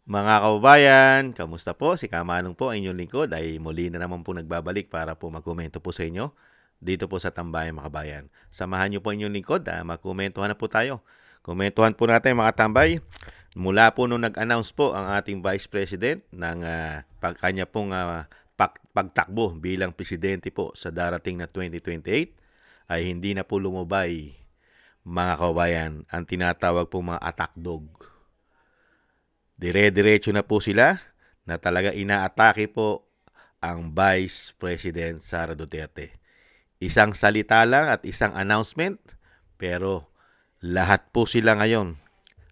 Mga kababayan, kamusta po? Si Kamanong po, ang inyong lingkod ay muli na naman po nagbabalik para po magkomento po sa inyo dito po sa Tambayan mga kabayan. Samahan niyo po inyong lingkod, magkomentuhan na po tayo. Komentuhan po natin mga tambay. Mula po nung nag-announce po ang ating Vice President ng kanya pong pagtakbo bilang presidente po sa darating na 2028 ay hindi na po lumubay mga kababayan ang tinatawag pong mga attack dog. Dire-diretso na po sila na talaga inaatake po ang Vice President Sara Duterte. Isang salita lang at isang announcement, pero lahat po sila ngayon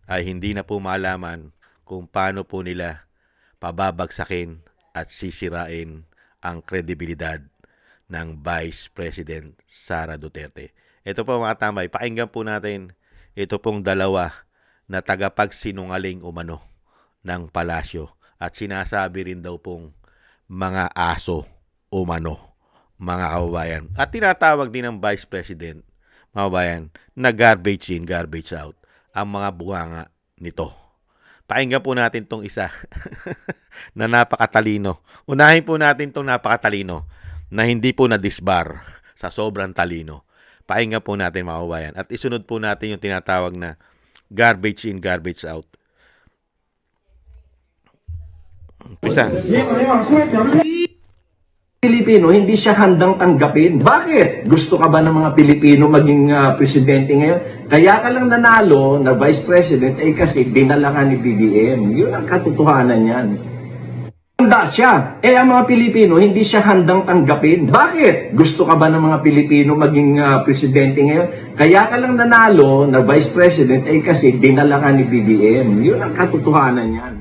ay hindi na po malaman kung paano po nila pababagsakin at sisirain ang kredibilidad ng Vice President Sara Duterte. Ito po mga tambay, pakinggan po natin ito pong dalawa na tagapagsinungaling umano ng palasyo at sinasabi rin daw pong mga aso umano mga kababayan. At tinatawag din ng Vice President mga kababayan na garbage in, garbage out ang mga bunganga nito. Pakinggan po natin tong isa na napakatalino. Unahin po natin tong napakatalino na hindi po na-disbar sa sobrang talino. Pakinggan po natin mga kababayan at isunod po natin yung tinatawag na garbage in, garbage out. Pisa. Pilipino, hindi siya handang tanggapin. Bakit? Gusto ka ba ng mga Pilipino maging presidente ngayon? Kaya ka lang nanalo na vice president kasi dinala ka ni BBM. Yun ang katotohanan yan. Handa siya. Ang mga Pilipino, hindi siya handang tanggapin. Bakit? Gusto ka ba ng mga Pilipino maging presidente ngayon? Kaya ka lang nanalo na vice president kasi dinala ka ni BBM. Yun ang katotohanan yan.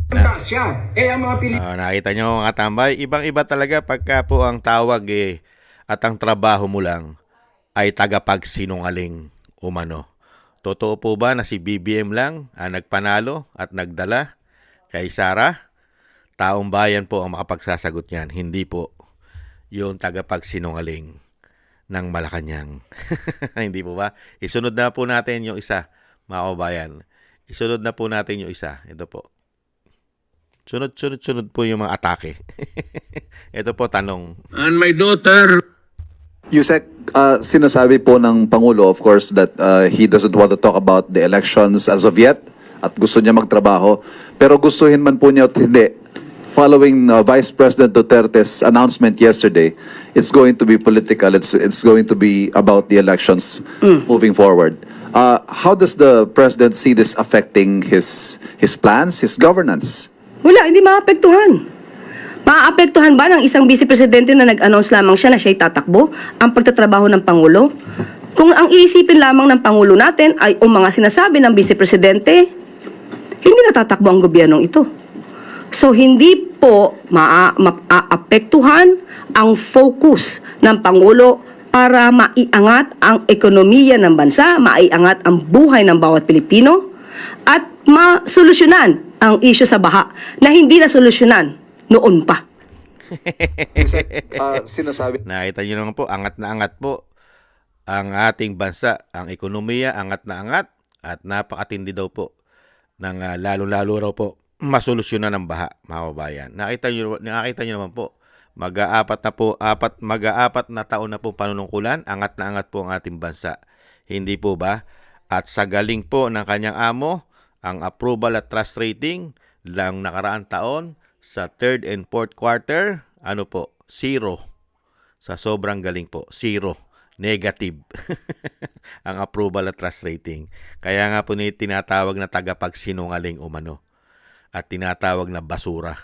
Handa siya. Ang mga Pilipino... Nakita nyo mga tambay, ibang-iba talaga pagka po ang tawag at ang trabaho mo lang ay tagapagsinungaling umano. Totoo po ba na si BBM lang ang nagpanalo at nagdala kay Sara? Taong bayan po ang makapagsasagot niyan, hindi po yung tagapagsinungaling ng Malacanang. Hindi po ba? Isunod na po natin yung isa, mga kababayan. Isunod na po natin yung isa. Ito po. Sunod po yung mga atake. Ito po tanong. And my daughter... Yusek, sinasabi po ng Pangulo, of course, that he doesn't want to talk about the elections as of yet at gusto niya magtrabaho. Pero gustuhin man po niya at hindi. Following Vice President Duterte's announcement yesterday, it's going to be political. It's going to be about the elections moving forward. How does the President see this affecting his plans, his governance? Wala, hindi maapektuhan. Maapektuhan ba ng isang vice presidente na nag-announce lamang siya na siya'y tatakbo ang pagtatrabaho ng Pangulo? Kung ang iisipin lamang ng Pangulo natin ay o mga sinasabi ng vice presidente, hindi natatakbo ang gobyernong ito. So, hindi po maapektuhan ang focus ng Pangulo para maiangat ang ekonomiya ng bansa, maiangat ang buhay ng bawat Pilipino, at masolusyonan ang issue sa baha na hindi na solusyonan noon pa. Sinasabi... Nakita nyo naman po, angat na angat po ang ating bansa. Ang ekonomiya, angat na angat at napakatindi daw po ng lalo-lalo raw po masolusyonan ng baha, mga kababayan. Nakita nyo naman po, mag-aapat na taon na po panunungkulan, angat na angat po ang ating bansa. Hindi po ba? At sa galing po ng kanyang amo, ang approval at trust rating lang nakaraang taon sa third and fourth quarter, ano po, 0. Sa sobrang galing po, 0. Negative ang approval at trust rating. Kaya nga po tinatawag na tagapagsinungaling umano at tinatawag na basura.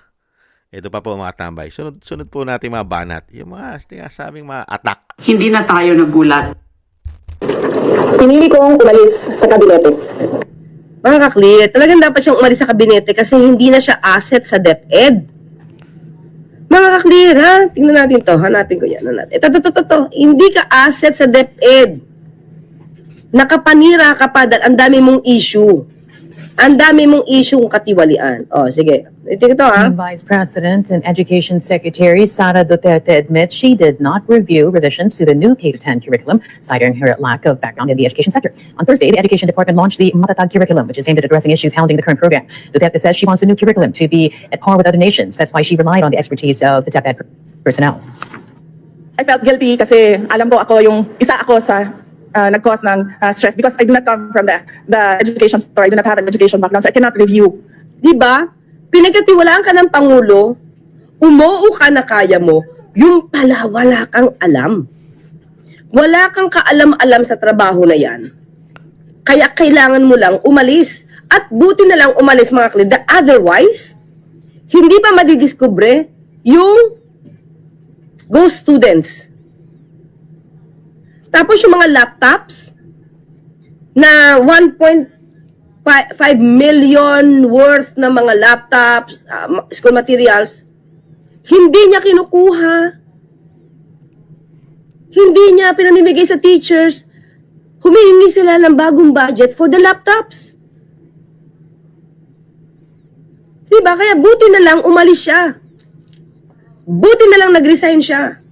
Ito pa po mga tambay. Sunod po natin mga banat. Yung mga sinasabing mga attack. Hindi na tayo nagulat. Pinili kong umalis sa kabinete. Mga kaklir, talagang dapat siyang umalis sa kabinete kasi hindi na siya asset sa DepEd. Mga kaklir, ha? Tingnan natin to. Hanapin ko yan. Ito. Hindi ka asset sa DepEd. Nakapanira ka pa dahil ang dami mong issue. Ang dami mong isyong katiwalian. Sige. Ito Vice President and Education Secretary Sara Duterte admits she did not review revisions to the new K-10 curriculum, citing her lack of background in the education sector. On Thursday, the Education Department launched the Matatag curriculum, which is aimed at addressing issues hounding the current program. Duterte says she wants the new curriculum to be at par with other nations. That's why she relied on the expertise of the DepEd personnel. I felt guilty kasi alam ko isa ako sa nag-cause ng stress because I do not come from the education sector. I do not have an education background, so I cannot review. Di ba? Pinagkatiwalaan ka ng Pangulo, umuo ka na kaya mo, yung pala wala kang alam. Wala kang kaalam-alam sa trabaho na yan. Kaya kailangan mo lang umalis. At buti na lang umalis mga klida. Otherwise, hindi pa madidiskubre yung ghost students. Tapos yung mga laptops na 1.5 million worth na mga laptops, school materials, hindi niya kinukuha. Hindi niya pinamimigay sa teachers. Humihingi sila ng bagong budget for the laptops. Diba? Kaya buti na lang umalis siya. Buti na lang nag-resign siya.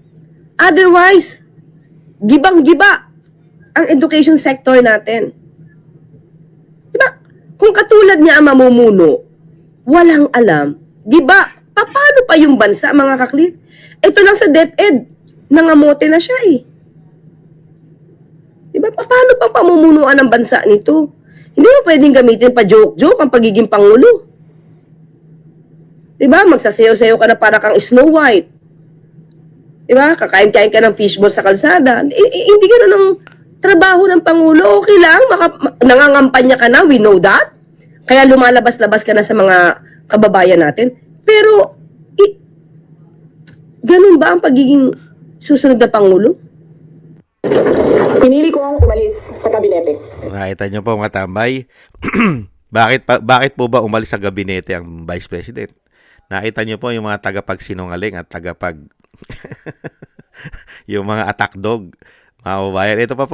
Otherwise, gibang-giba ang education sector natin. Diba? Kung katulad niya ang mamumuno, walang alam, diba? Paano pa yung bansa, mga kaklit? Ito lang sa DepEd, nangamote na siya eh. Diba? Paano pa pamumunuan ng bansa nito? Hindi mo pwedeng gamitin pa joke-joke ang pagiging pangulo. Diba? Magsasayaw-sayaw ka na para kang Snow White. Diba? Kakain-kain ka ng fishball sa kalsada. Hindi gano'n ang trabaho ng Pangulo. Okay lang, nangangampanya ka na, we know that. Kaya lumalabas-labas ka na sa mga kababayan natin. Pero, ganun ba ang pagiging susunod na Pangulo? Pinili kong umalis sa kabinete. Nakita niyo po mga tambay. Bakit po ba umalis sa gabinete ang Vice President? Nakita niyo po yung mga tagapagsinungaling at yung mga attack dog, mga kababayan. Ito pa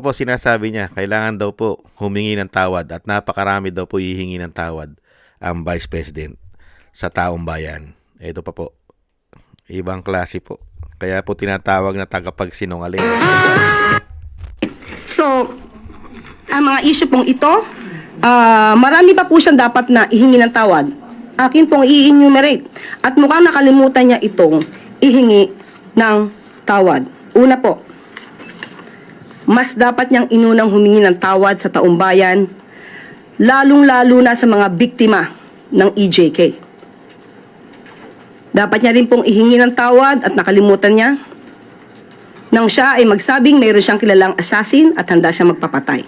po sinasabi niya, kailangan daw po humingi ng tawad at napakarami daw po hihingi ng tawad ang Vice President sa taong bayan. Ito pa po, ibang klase po. Kaya po tinatawag na tagapagsinungaling. So, ang mga issue pong ito, marami pa po siyang dapat na ihingi ng tawad. Akin pong i-enumerate. At mukhang nakalimutan niya itong ihingi ng tawad. Una po, mas dapat niyang inunang humingi ng tawad sa taong bayan, lalong-lalo na sa mga biktima ng EJK. Dapat niya rin pong ihingi ng tawad at nakalimutan niya nang siya ay magsabing mayroon siyang kilalang assassin at handa siyang magpapatay.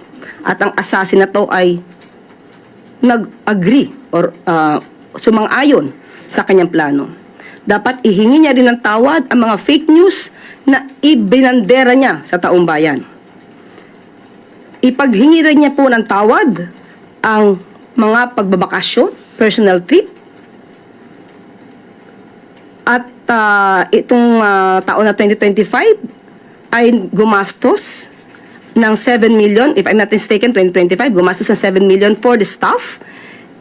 At ang assassin na to ay nag-agree or sumang-ayon sa kanyang plano. Dapat ihingi niya rin ng tawad ang mga fake news na ibinandera niya sa taong bayan. Ipaghingi rin niya po ng tawad ang mga pagbabakasyon, personal trip, at itong taon na 2025 ay gumastos ng 7 million, if I'm not mistaken, 2025, gumastos ng 7 million for the staff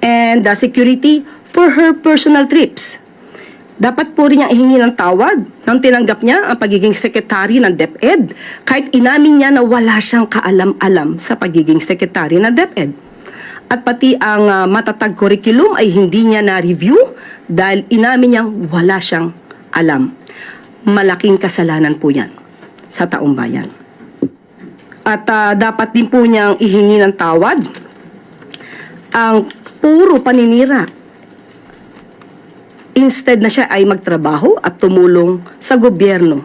and the security for her personal trips. Dapat po rin niyang ihingi ng tawad nang tinanggap niya ang pagiging sekretary ng DepEd kahit inamin niya na wala siyang kaalam-alam sa pagiging sekretary ng DepEd. At pati ang matatag curriculum ay hindi niya na-review dahil inamin niyang wala siyang alam. Malaking kasalanan po yan sa taong bayan. At dapat din po niyang ihingi ng tawad ang puro paninira. Instead na siya ay magtrabaho at tumulong sa gobyerno.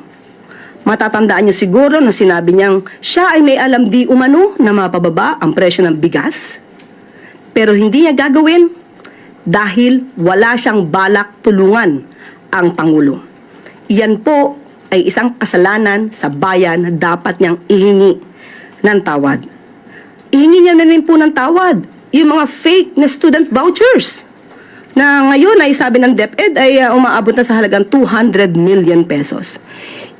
Matatandaan niyo siguro na sinabi niyang siya ay may alam di umano na mapababa ang presyo ng bigas. Pero hindi niya gagawin dahil wala siyang balak tulungan ang Pangulo. Iyan po ay isang kasalanan sa bayan na dapat niyang ihingi ng tawad. Ihingi niya na rin po ng tawad yung mga fake na student vouchers na ngayon ay sabi ng DepEd ay umaabot na sa halagang 200 million pesos.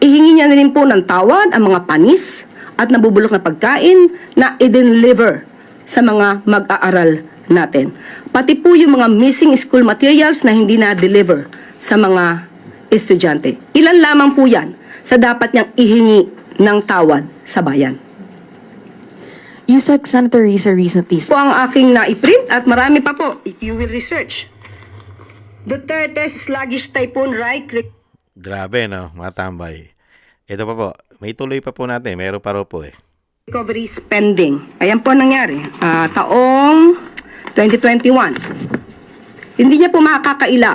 Ihingi niya na rin po ng tawad ang mga panis at nabubulok na pagkain na i-deliver sa mga mag-aaral natin. Pati po yung mga missing school materials na hindi na-deliver sa mga estudyante. Ilan lamang po yan sa dapat niyang ihingi ng tawad sa bayan. Yusek, Senator Risa recently Po ang aking na-print at marami pa po if you will research. Duterte's sluggish typhoon Rai Grabe, no, mga tambay. Ito pa po, may tuloy pa po natin. Meron pa rin po eh. recovery spending. Ayan po ang nangyari. Taong 2021. Hindi niya po makakaila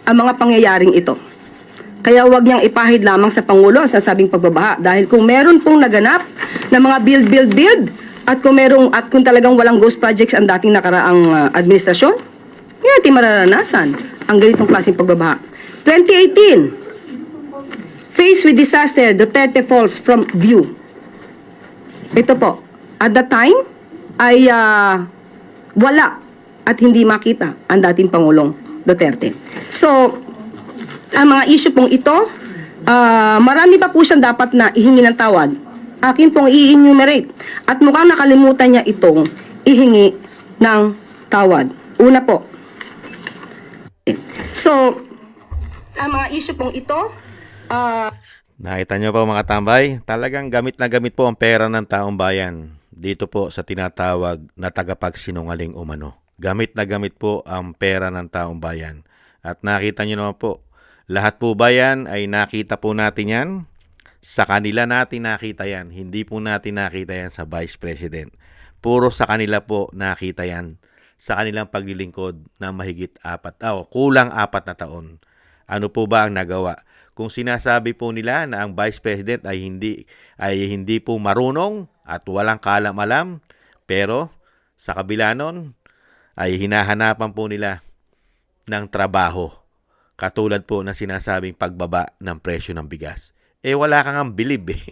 ang mga pangyayaring ito. Kaya huwag niyang ipahid lamang sa Pangulo ang sasabing pagbabaha. Dahil kung meron pong naganap na mga build, at kung talagang walang ghost projects ang dating nakaraang administrasyon, hindi natin mararanasan ang ganitong klaseng pagbabaha. 2018, faced with disaster, Duterte falls from view. Ito po, at the time ay wala at hindi makita ang dating Pangulong Duterte. So, ang mga issue pong ito, marami pa po siyang dapat na ihingi ng tawad. Akin pong i-enumerate. At mukhang nakalimutan niya itong ihingi ng tawad. Una po. So, ang mga issue pong ito, Nakita nyo po mga tambay, talagang gamit na gamit po ang pera ng taong bayan dito po sa tinatawag na tagapagsinungaling umano. Gamit na gamit po ang pera ng taong bayan. At nakita nyo naman po, lahat po ba yan ay nakita po natin yan? Sa kanila natin nakita yan. Hindi po natin nakita yan sa Vice President. Puro sa kanila po nakita yan sa kanilang paglilingkod na mahigit kulang 4 na taon. Ano po ba ang nagawa? Kung sinasabi po nila na ang Vice President ay hindi po marunong at walang kaalam-alam, pero sa kabila nun ay hinahanapan po nila ng trabaho. Katulad po na sinasabing pagbaba ng presyo ng bigas. Wala kang ang bilib eh.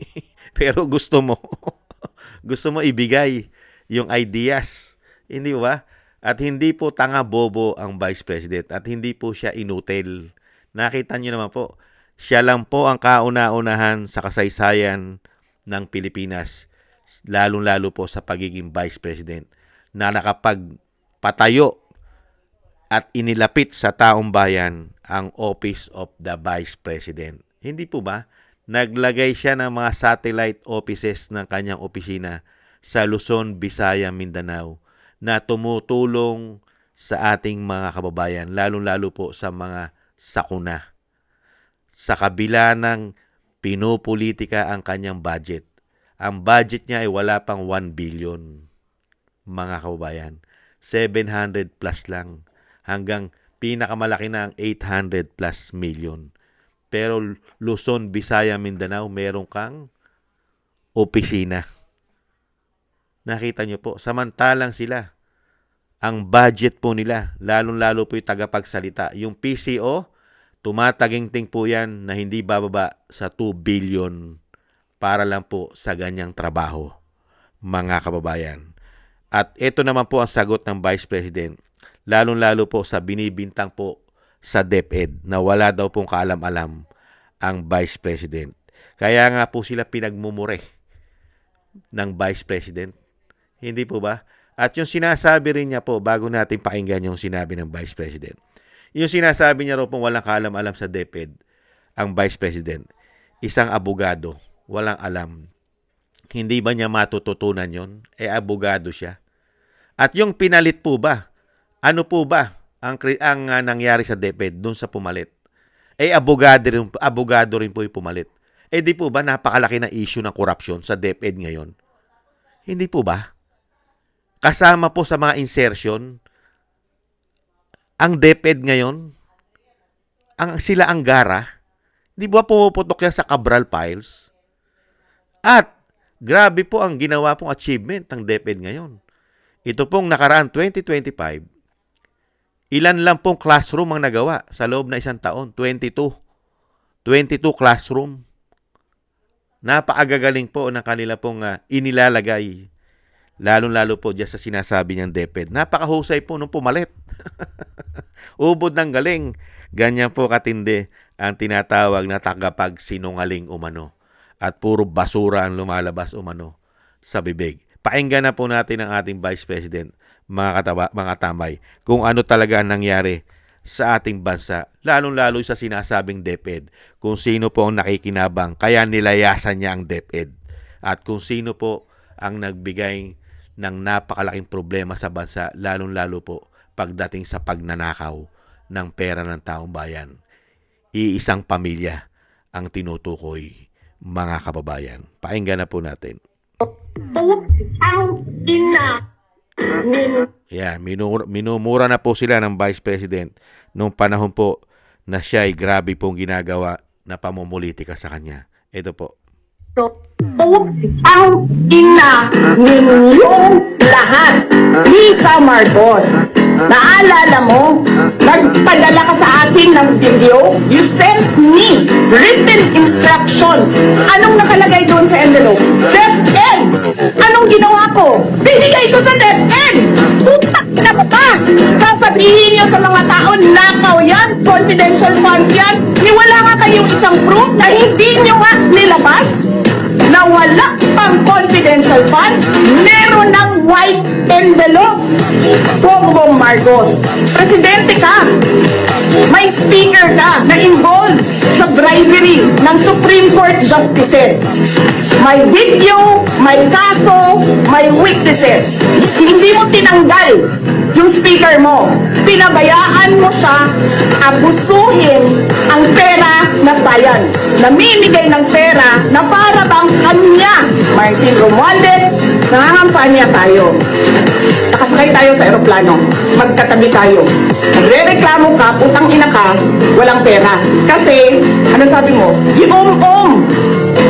Pero gusto mo ibigay yung ideas. Hindi ba? At hindi po tanga bobo ang Vice President at hindi po siya inutil. Nakita niyo naman po, siya lang po ang kauna-unahan sa kasaysayan ng Pilipinas, lalong-lalo po sa pagiging Vice President, na nakapagpatayo at inilapit sa taong bayan ang Office of the Vice President. Hindi po ba? Naglagay siya ng mga satellite offices ng kanyang opisina sa Luzon, Visayas, Mindanao na tumutulong sa ating mga kababayan, lalong-lalo po sa mga sakuna. Sa kabila ng pinopolitika ang kanyang budget. Ang budget niya ay wala pang 1 billion, mga kababayan. 700 plus lang. Hanggang pinakamalaki na ang 800 plus million. Pero Luzon, Visayas, Mindanao, meron kang opisina. Nakita nyo po, samantalang sila, ang budget po nila, lalong-lalo po yung tagapagsalita. Yung PCO, tumataginting po yan na hindi bababa sa 2 billion para lang po sa ganyang trabaho, mga kababayan. At ito naman po ang sagot ng Vice President, lalong-lalo po sa binibintang po sa DepEd na wala daw pong kaalam-alam ang Vice President. Kaya nga po sila pinagmumure ng Vice President. Hindi po ba? At yung sinasabi rin niya po, bago natin pakinggan yung sinabi ng Vice President, yung sinasabi niya raw pong walang kaalam-alam sa DepEd, ang Vice President, isang abogado, walang alam. Hindi ba niya matututunan yon? Abogado siya. At yung pinalit po ba, ano po ba ang nangyari sa DepEd doon sa pumalit? Abogado rin po yung pumalit. Di po ba napakalaki na issue ng korupsyon sa DepEd ngayon? Hindi po ba? Kasama po sa mga insertion, ang DepEd ngayon, sila ang gara, di ba pumuputok yan sa Cabral Files? At grabe po ang ginawa pong achievement ng DepEd ngayon. Ito pong nakaraan 2025, ilan lang pong classroom ang nagawa sa loob na isang taon? 22 classroom. Napakagagaling po ng kanila pong inilalagay. Lalong-lalo po dyan sa sinasabi niyang DepEd. Napakahusay po nung pumalit. Ubod ng galing. Ganyan po katindi ang tinatawag na tagapagsinungaling umano. At puro basura ang lumalabas umano sa bibig. Pakinggan na po natin ang ating Vice President, mga tambay, kung ano talaga ang nangyari sa ating bansa, lalong-lalo sa sinasabing DepEd, kung sino po ang nakikinabang kaya nilayasan niya ang DepEd, at kung sino po ang nagbigay ng napakalaking problema sa bansa, lalong-lalo po pagdating sa pagnanakaw ng pera ng taong bayan. Iisang pamilya ang tinutukoy, mga kababayan. Pakinggan na po natin. Ang ina Yeah, minumura na po sila ng Vice President nung panahon po na siya ay grabe pong ginagawa na pamumulitika sa kanya. Ito po. ang ina ninyong lahat. Lisa Marcos, naalala mo? Nagpadala ka sa akin ng video. You sent me written instructions. Anong nakalagay doon sa envelope? DepEd! Anong ginawa ko? Binigay ko sa DepEd! Putak na mo ka! Sasabihin niyo sa mga tao, nakaw yan, confidential funds yan. Wala nga kayong isang proof na hindi niyo nga nilabas na wala pang confidential funds, meron ng white envelope. Bongbong Marcos, presidente ka, may speaker ka na involved sa bribery ng Supreme Court justices. May video, may kaso, may witnesses. Hindi mo tinanggal yung speaker mo. Pinabayaan mo siya abusuhin ang pera ng bayan. Namimigay ng pera na para bang kanya, Martin Romualdez, nangangampanya tayo. Nakasakay tayo sa eroplano. Magkatabi tayo. Nagre-reklamo ka, putang ina ka, walang pera. Kasi, ano sabi mo? Giom-om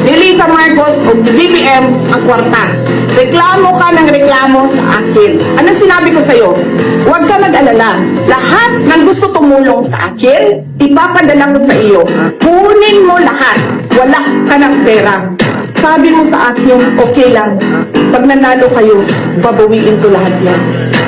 ni Lisa Marcos o BBM ang kwarta. Reklamo ka ng reklamo sa akin. Ano sinabi ko sa'yo? Huwag ka mag-alala. Lahat ng gusto tumulong sa akin, ipapadala ko sa iyo. Kunin mo lahat. Wala ka ng pera. Sabi mo sa akin, okay lang. Pag nanalo kayo, babawiin ko lahat yan.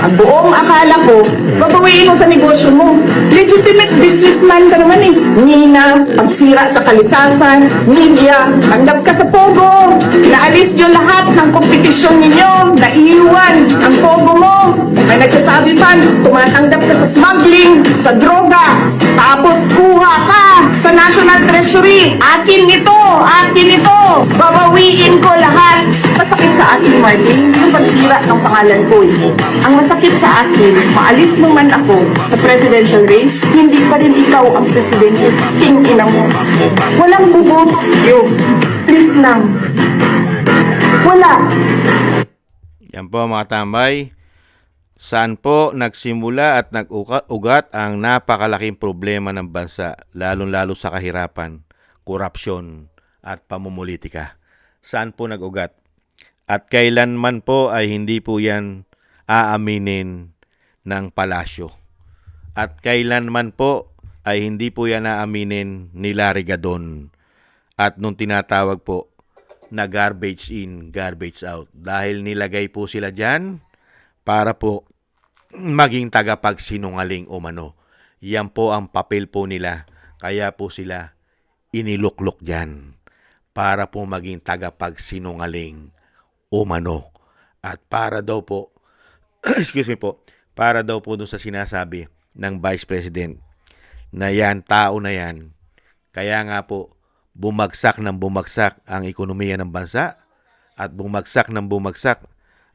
Ang buong akala ko, babawiin mo sa negosyo mo. Legitimate businessman ka naman eh. Nina, pagsira sa kalikasan, media, tanggap ka sa Pogo. Naalis nyo lahat ng kompetisyon ninyo. Naiiwan ang Pogo mo. May nagsasabi pa, tumatanggap ka sa smuggling, sa droga. Tapos kuha ka sa National Treasury. Akin ito, akin ito. Babawiin ko lahat. Masakit sa akin, Martin, yung pagsira ng pangalan ko eh. Ang masakit sa akin, maalis mo man ako sa presidential race, hindi pa rin ikaw ang presidente. King ina mo. Walang buboto sa'yo. Please lang. Wala. Yan po mga tambay. Saan po nagsimula at nag-ugat ang napakalaking problema ng bansa, lalong-lalo sa kahirapan, korupsyon at pamumulitika? Saan po nag-ugat? At kailanman po ay hindi po yan aaminin ng palasyo. At kailanman po ay hindi po yan aaminin ni Larry Gadon. At nung tinatawag po na garbage in, garbage out. Dahil nilagay po sila dyan para po maging tagapagsinungaling umano. Yan po ang papel po nila. Kaya po sila iniluklok dyan para po maging tagapagsinungaling umano. At para daw po, excuse me po, para daw po dun sa sinasabi ng Vice President na yan, tao na yan, kaya nga po, bumagsak ng bumagsak ang ekonomiya ng bansa at bumagsak ng bumagsak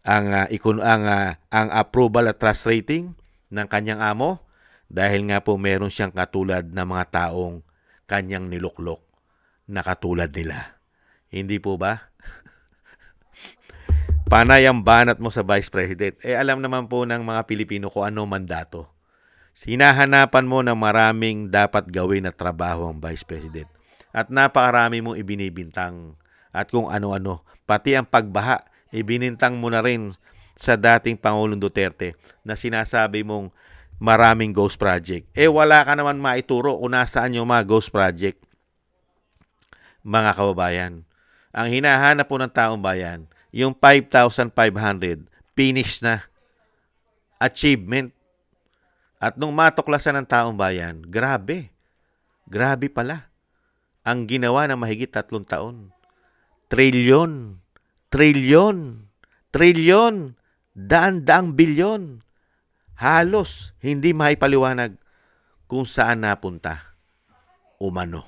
ang approval at trust rating ng kanyang amo dahil nga po meron siyang katulad na mga taong kanyang niluklok na katulad nila. Hindi po ba? Panay ang banat mo sa Vice President. Alam naman po ng mga Pilipino kung ano mandato. Hinahanapan mo na maraming dapat gawin na trabaho ang Vice President. At napakarami mong ibinibintang at kung ano-ano. Pati ang pagbaha, ibinintang mo na rin sa dating Pangulong Duterte na sinasabi mong maraming ghost project. Wala ka naman maituro kung nasaan yung mga ghost project. Mga kababayan, ang hinahanap po ng taong bayan, yung 5,500, finish na. Achievement. At nung matuklasan ng taong bayan, grabe. Grabe pala. Ang ginawa na mahigit 3 taon. Trilyon trilyon, daan-daang bilyon. Halos hindi maipaliwanag kung saan napunta. Umano.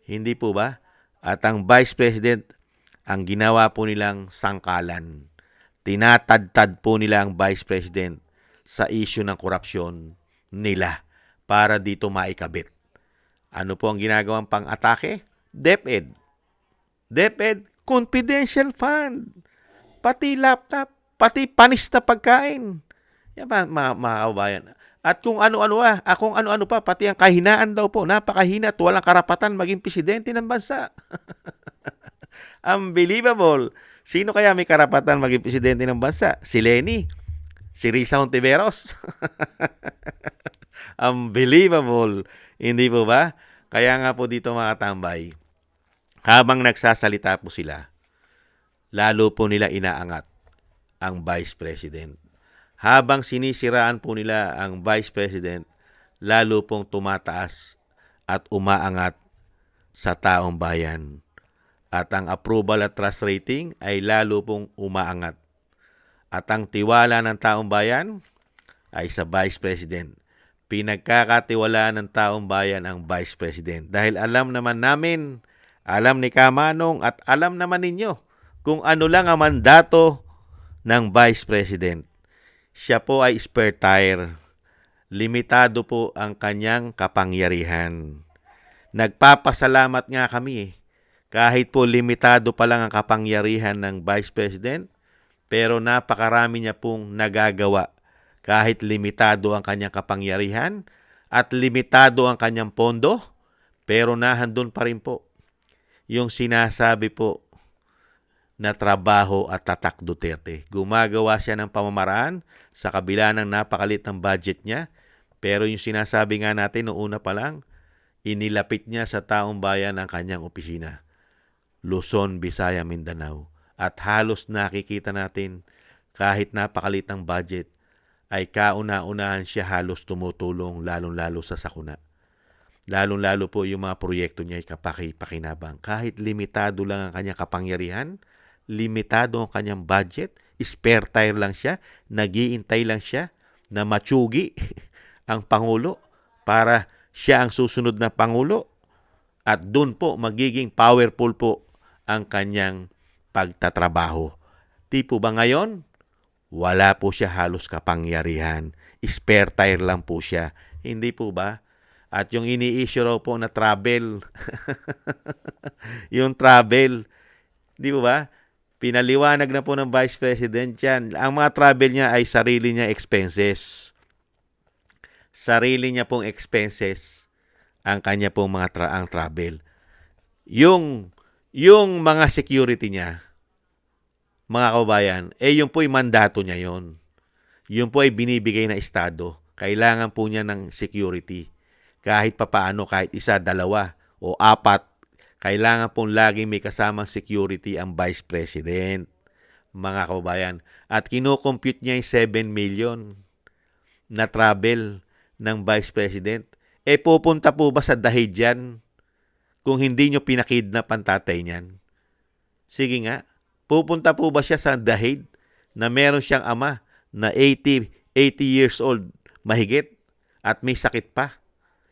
Hindi po ba? At ang Vice President, ang ginawa po nilang sangkalan. Tinatadtad po nila ang Vice President sa issue ng korupsyon nila para dito maikabit. Ano po ang ginagawang pang-atake? DepEd. DepEd, confidential fund. Pati laptop, pati panis na pagkain. Yan ba, mga kababayan? At kung ano-ano kung ano-ano pa, pati ang kahinaan daw po, napakahina at walang karapatan maging presidente ng bansa. Unbelievable. Sino kaya may karapatan maging presidente ng bansa? Si Lenny? Si Risa Hontiveros? Unbelievable. Hindi po ba? Kaya nga po dito mga tambay, habang nagsasalita po sila, lalo po nila inaangat ang Vice President. Habang sinisiraan po nila ang Vice President, lalo pong tumataas at umaangat sa taong bayan. At ang approval at trust rating ay lalo pong umaangat. At ang tiwala ng taong bayan ay sa Vice President. Pinagkakatiwalaan ng taong bayan ang Vice President. Dahil alam naman namin, alam ni Kamanong at alam naman ninyo kung ano lang ang mandato ng Vice President. Siya po ay spare tire. Limitado po ang kanyang kapangyarihan. Nagpapasalamat nga kami kahit po limitado pa lang ang kapangyarihan ng Vice President, pero napakarami niya pong nagagawa kahit limitado ang kanyang kapangyarihan at limitado ang kanyang pondo, pero nahandun pa rin po yung sinasabi po na trabaho at tatak Duterte. Gumagawa siya ng pamamaraan sa kabila ng napakalit ng budget niya, pero yung sinasabi nga natin noong una pa lang, inilapit niya sa taong bayan ang kanyang opisina. Luzon, Visaya, Mindanao. At halos nakikita natin kahit napakalit ng budget, ay kauna-unahan siya halos tumutulong lalong-lalo sa sakuna. Lalong-lalo po yung mga proyekto niya ay kapaki-pakinabang. Kahit limitado lang ang kanyang kapangyarihan, limitado ang kanyang budget, spare tire lang siya, nag-iintay lang siya na matsugi ang Pangulo para siya ang susunod na Pangulo at doon po magiging powerful po ang kanyang pagtatrabaho. Di po ba ngayon? Wala po siya halos kapangyarihan. Spare tire lang po siya. Hindi po ba? At yung ini-issue raw po na travel, yung travel, di po ba? Pinaliwanag na po ng Vice President yan. Ang mga travel niya ay sarili niya expenses. Sarili niya pong expenses ang kanya pong ang travel. Yung mga security niya, mga kababayan, yung po ay mandato niya yon. Yung po ay binibigay na estado. Kailangan po niya ng security. Kahit papaano, kahit isa, dalawa o apat, kailangan pong laging may kasamang security ang Vice President, mga kababayan. At kinocompute niya yung 7 million na travel ng Vice President. Pupunta po ba sa Dahig yan kung hindi nyo pinakidnap ang tatay niyan? Sige nga, pupunta po ba siya sa Dahig na meron siyang ama na 80 years old mahigit at may sakit pa?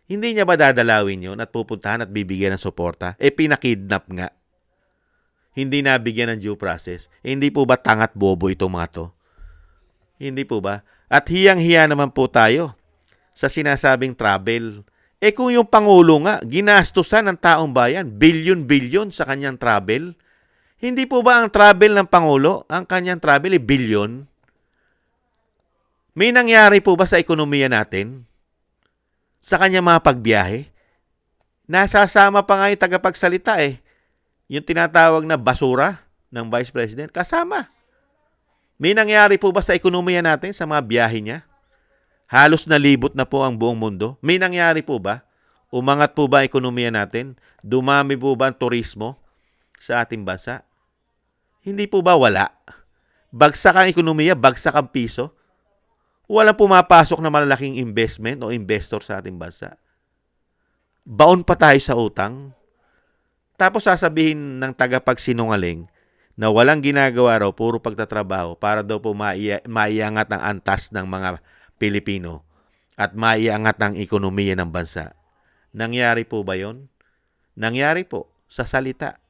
Hindi niya ba dadalawin yun at pupuntahan at bibigyan ng suporta? Pinakidnap nga. Hindi nabigyan ng due process. Hindi po ba tangat bobo itong mga to? Hindi po ba? At hiyang-hiya naman po tayo sa sinasabing travel. Kung yung Pangulo nga, ginastusan ng taong bayan, bilyon-bilyon sa kanyang travel, hindi po ba ang travel ng Pangulo, ang kanyang travel bilyon? May nangyari po ba sa ekonomiya natin? Sa kanyang mga pagbiyahe? Nasasama pa nga yung tagapagsalita Yung tinatawag na basura ng Vice President, kasama. May nangyari po ba sa ekonomiya natin sa mga biyahe niya? Halos nalibot na po ang buong mundo. May nangyari po ba? Umangat po ba ang ekonomiya natin? Dumami po ba ang turismo sa ating bansa? Hindi po ba wala? Bagsak ang ekonomiya, bagsak ang piso. Walang pumapasok na malalaking investment o investor sa ating bansa. Baon pa tayo sa utang. Tapos sasabihin ng tagapagsinungaling na walang ginagawa raw, puro pagtatrabaho para daw po maiangat ang antas ng mga Pilipino at maiangat ang ekonomiya ng bansa. Nangyari po ba yon? Nangyari po sa salita.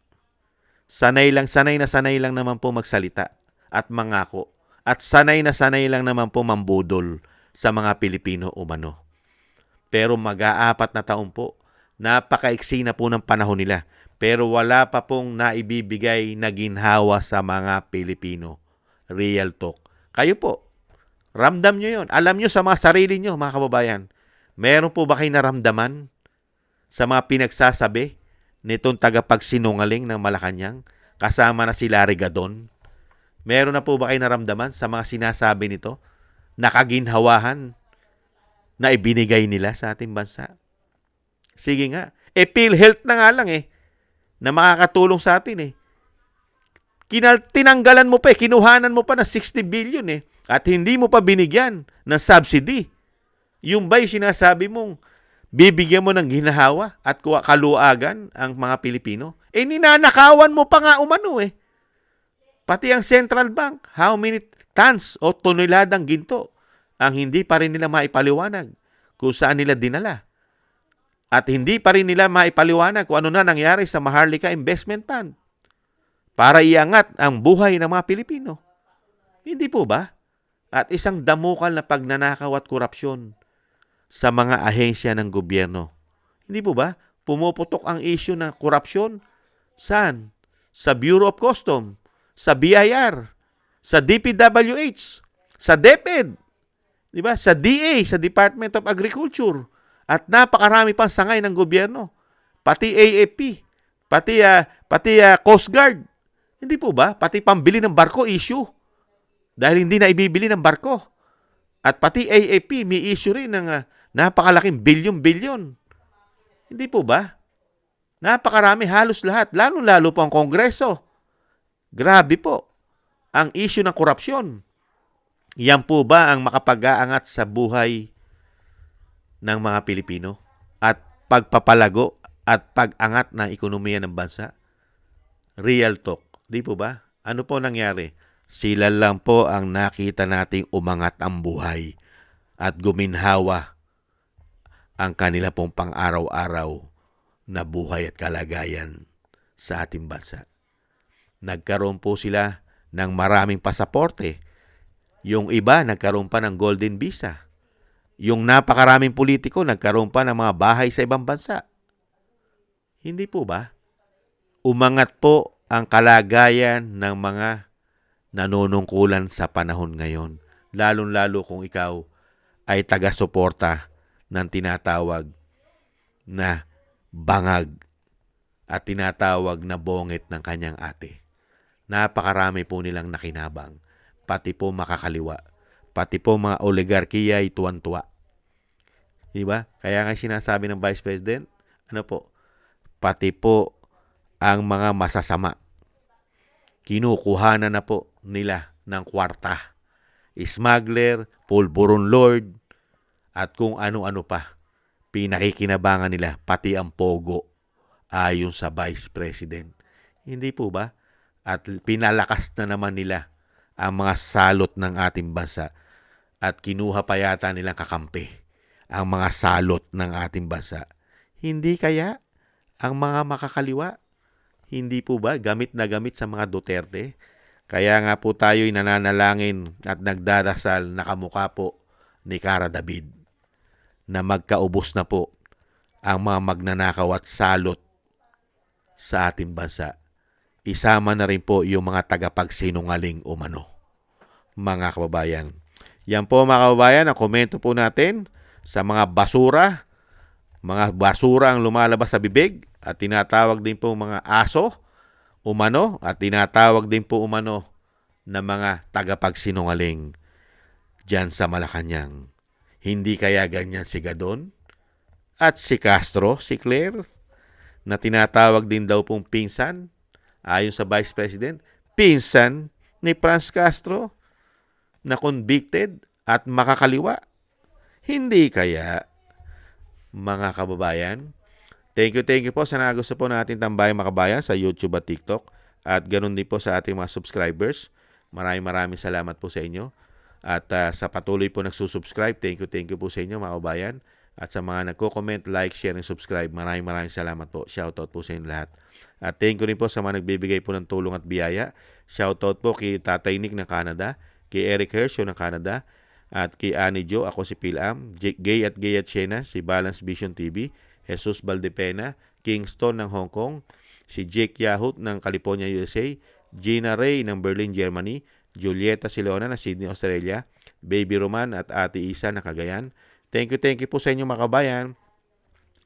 Sanay na naman po magsalita at mangako. At sanay lang naman po mambudol sa mga Pilipino umano. Pero mag-aapat na taon po, napakaiksi na po ng panahon nila. Pero wala pa pong naibibigay na ginhawa sa mga Pilipino. Real talk. Kayo po, ramdam nyo yon. Alam nyo sa mga sarili nyo, mga kababayan. Meron po ba kayo naramdaman sa mga pinagsasabi nitong tagapagsinungaling ng Malacanang kasama na si Larry Gadon? Meron na po ba kayo naramdaman sa mga sinasabi nito? Nakaginhawahan na ibinigay nila sa ating bansa? Sige nga. PhilHealth na nga lang na makakatulong sa atin tinanggalan mo pa kinuhanan mo pa ng 60 billion at hindi mo pa binigyan ng subsidy. Yung ba'y sinasabi mong bibigyan mo ng ginahawa at kaluagan ang mga Pilipino? Ninanakawan mo pa nga umano Pati ang Central Bank, how many tons o toneladang ginto ang hindi pa rin nila maipaliwanag kung saan nila dinala. At hindi pa rin nila maipaliwanag kung ano na nangyari sa Maharlika Investment Fund para iangat ang buhay ng mga Pilipino. Hindi po ba? At isang damukal na pagnanakaw at korupsyon sa mga ahensya ng gobyerno. Hindi po ba? Pumuputok ang issue ng korupsyon. Saan? Sa Bureau of Customs, sa BIR, sa DPWH, sa DepEd, di ba? Sa DA, sa Department of Agriculture, at napakarami pang sangay ng gobyerno. Pati AFP, pati Coast Guard. Hindi po ba? Pati pambili ng barko issue. Dahil hindi na ibibili ng barko. At pati AFP may issue rin ng napakalaking bilyon-bilyon. Hindi po ba? Napakarami, halos lahat. Lalo-lalo po ang Kongreso. Grabe po ang issue ng korupsyon. Yan po ba ang makapag-aangat sa buhay ng mga Pilipino at pagpapalago at pag-angat ng ekonomiya ng bansa? Real talk. Di po ba? Ano po nangyari? Sila lang po ang nakita nating umangat ang buhay at guminhawa ang kanila pong pang-araw-araw na buhay at kalagayan sa ating bansa. Nagkaroon po sila ng maraming pasaporte. Yung iba, nagkaroon pa ng golden visa. Yung napakaraming politiko, nagkaroon pa ng mga bahay sa ibang bansa. Hindi po ba? Umangat po ang kalagayan ng mga nanunungkulan sa panahon ngayon. Lalong-lalo kung ikaw ay taga-suporta ng tinatawag na bangag at tinatawag na bongit ng kanyang ate. Napakarami po nilang nakinabang. Pati po makakaliwa. Pati po mga oligarkiya ay tuwan-tuwa. Diba? Kaya nga sinasabi ng Vice President, pati po ang mga masasama. Kinukuhanan na po nila ng kwarta. Smuggler, pulburon lord, at kung ano-ano pa. Pinakikinabangan nila, pati ang pogo, ayon sa Vice President. Hindi po ba? At pinalakas na naman nila ang mga salot ng ating bansa. At kinuha pa yata nilang kakampi ang mga salot ng ating bansa. Hindi kaya ang mga makakaliwa? Hindi po ba gamit na gamit sa mga Duterte? Kaya nga po tayo'y nananalangin at nagdarasal na kamukha po ni Cara David na magkaubos na po ang mga magnanakaw at salot sa ating bansa. Isama na rin po yung mga tagapagsinungaling umano. Mga kababayan. Yan po mga kababayan, ang komento po natin sa mga basura ang lumalabas sa bibig at tinatawag din po mga aso umano at tinatawag din po umano na mga tagapagsinungaling dyan sa Malacanang. Hindi kaya ganyan si Gadon at si Castro, si Claire, na tinatawag din daw pong pinsan, ayon sa Vice President, pinsan ni Franz Castro na convicted at makakaliwa. Hindi kaya, mga kababayan? Thank you po sa nagusto po natin tambayang mga kababayan sa YouTube at TikTok. At ganun din po sa ating mga subscribers. Maraming salamat po sa inyo. At sa patuloy po nagsusubscribe, thank you po sa inyo mga kabayan. At sa mga nagko-comment, like, share, and subscribe, maraming salamat po. Shoutout po sa inyo lahat. At thank you rin po sa mga nagbibigay po ng tulong at biyaya. Shoutout po kay Tatay Nick ng Canada, kay Eric Hershaw ng Canada, at kay Annie Jo, ako si Pilam, Gay at Siena, si Balance Vision TV, Jesus Valdepena, Kingston ng Hong Kong, si Jake Yahut ng California, USA, Gina Ray ng Berlin, Germany, Julieta Silona ng Sydney, Australia, Baby Roman at Ate Isa ng Cagayan. Thank you po sa inyo mga kabayan.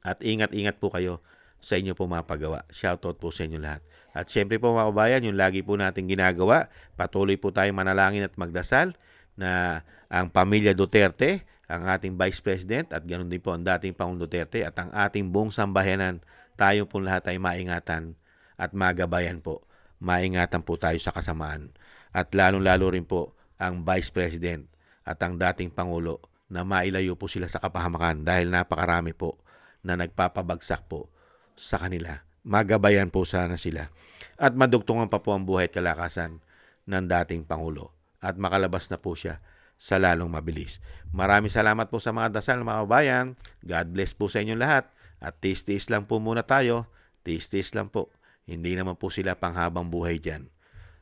At ingat po kayo sa inyo po mga paggawa. Shoutout po sa inyo lahat. At syempre po mga kabayan, yung lagi po natin ginagawa, patuloy po tayong manalangin at magdasal na ang pamilya Duterte, ang ating Vice President at ganoon din po ang dating Pangulong Duterte at ang ating buong sambayanan, tayo po lahat ay maingatan at magabayan po. Maingatan po tayo sa kasamaan. At lalong-lalo rin po ang Vice President at ang dating Pangulo na mailayo po sila sa kapahamakan dahil napakarami po na nagpapabagsak po sa kanila. Magabayan po sana sila. At madugtungan pa po ang buhay at kalakasan ng dating Pangulo. At makalabas na po siya sa lalong mabilis. Maraming salamat po sa mga dasal mga kabayan. God bless po sa inyong lahat. At tiis-tiis lang po muna tayo. Tiis-tiis lang po. Hindi naman po sila panghabang buhay dyan.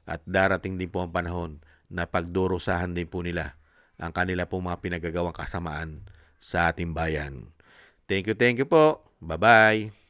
At darating din po ang panahon na pagdurusahan din po nila ang kanila pong mga pinagagawang kasamaan sa ating bayan. Thank you po. Bye-bye.